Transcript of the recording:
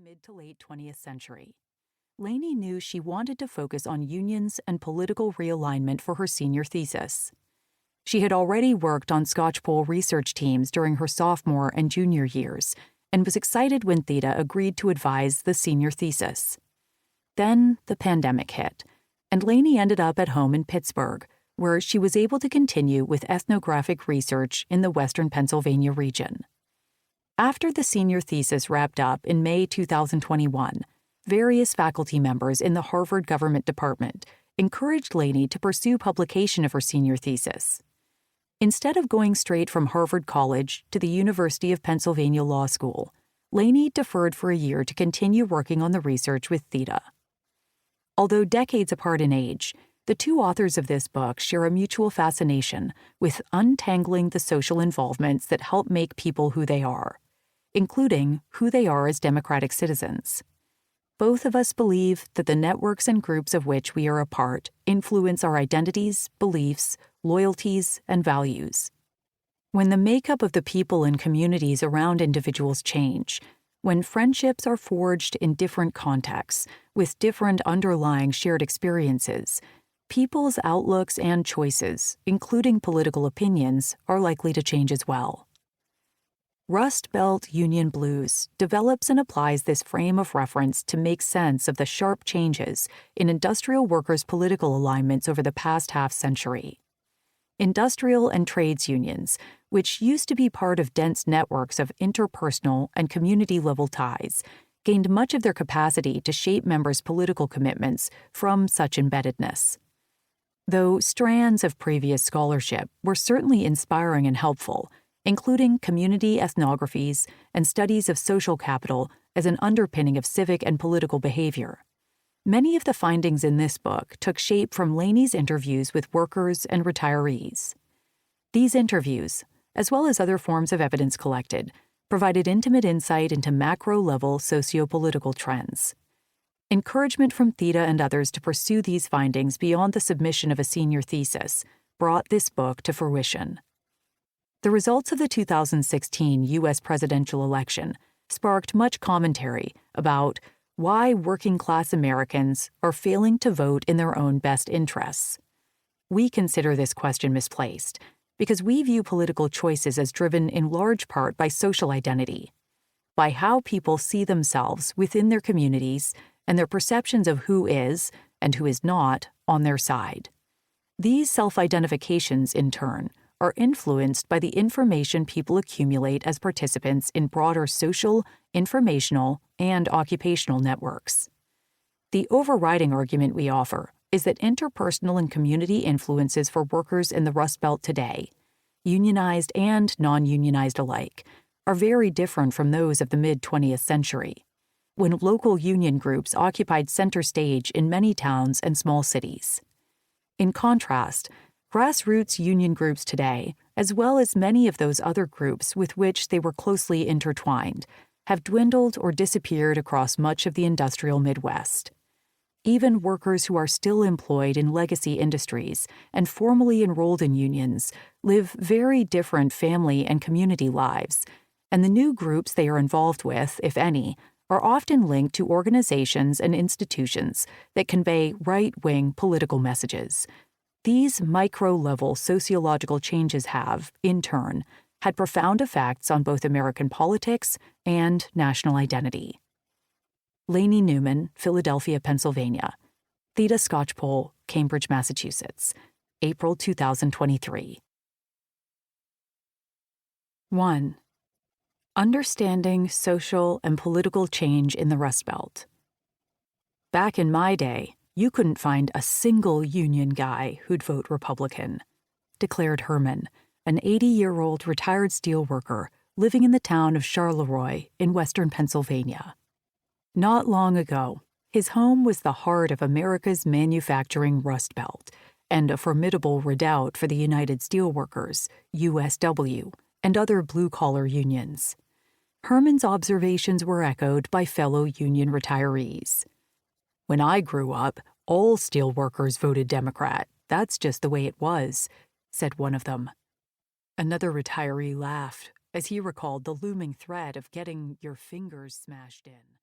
mid to late 20th century. Lainey knew she wanted to focus on unions and political realignment for her senior thesis. She had already worked on Skocpol research teams during her sophomore and junior years and was excited when Theda agreed to advise the senior thesis. Then the pandemic hit, and Lainey ended up at home in Pittsburgh, where she was able to continue with ethnographic research in the western Pennsylvania region. After the senior thesis wrapped up in May 2021, various faculty members in the Harvard Government Department encouraged Lainey to pursue publication of her senior thesis. Instead of going straight from Harvard College to the University of Pennsylvania Law School, Lainey deferred for a year to continue working on the research with Theda. Although decades apart in age, the two authors of this book share a mutual fascination with untangling the social involvements that help make people who they are, including who they are as democratic citizens. Both of us believe that the networks and groups of which we are a part influence our identities, beliefs, loyalties, and values. When the makeup of the people and communities around individuals change, when friendships are forged in different contexts with different underlying shared experiences, people's outlooks and choices, including political opinions, are likely to change as well. Rust Belt Union Blues develops and applies this frame of reference to make sense of the sharp changes in industrial workers' political alignments over the past half-century. Industrial and trades unions, which used to be part of dense networks of interpersonal and community-level ties, gained much of their capacity to shape members' political commitments from such embeddedness. Though strands of previous scholarship were certainly inspiring and helpful, including community ethnographies and studies of social capital as an underpinning of civic and political behavior, many of the findings in this book took shape from Lainey's interviews with workers and retirees. These interviews, as well as other forms of evidence collected, provided intimate insight into macro-level socio-political trends. Encouragement from Theda and others to pursue these findings beyond the submission of a senior thesis brought this book to fruition. The results of the 2016 U.S. presidential election sparked much commentary about why working-class Americans are failing to vote in their own best interests. We consider this question misplaced because we view political choices as driven in large part by social identity, by how people see themselves within their communities and their perceptions of who is and who is not on their side. These self-identifications, in turn, are influenced by the information people accumulate as participants in broader social, informational, and occupational networks. The overriding argument we offer is that interpersonal and community influences for workers in the Rust Belt today, unionized and non-unionized alike, are very different from those of the mid-20th century, when local union groups occupied center stage in many towns and small cities. In contrast, grassroots union groups today, as well as many of those other groups with which they were closely intertwined, have dwindled or disappeared across much of the industrial Midwest. Even workers who are still employed in legacy industries and formally enrolled in unions live very different family and community lives, and the new groups they are involved with, if any, are often linked to organizations and institutions that convey right-wing political messages. These micro-level sociological changes have, in turn, had profound effects on both American politics and national identity. Lainey Newman, Philadelphia, Pennsylvania. Theda Skocpol, Cambridge, Massachusetts. April 2023. 1. Understanding social and political change in the Rust Belt. Back in my day, you couldn't find a single union guy who'd vote Republican, declared Herman, an 80-year-old retired steelworker living in the town of Charleroi in western Pennsylvania. Not long ago, his home was the heart of America's manufacturing Rust Belt and a formidable redoubt for the United Steelworkers, USW, and other blue-collar unions. Herman's observations were echoed by fellow union retirees. When I grew up, all steelworkers voted Democrat. That's just the way it was, said one of them. Another retiree laughed as he recalled the looming threat of getting your fingers smashed in.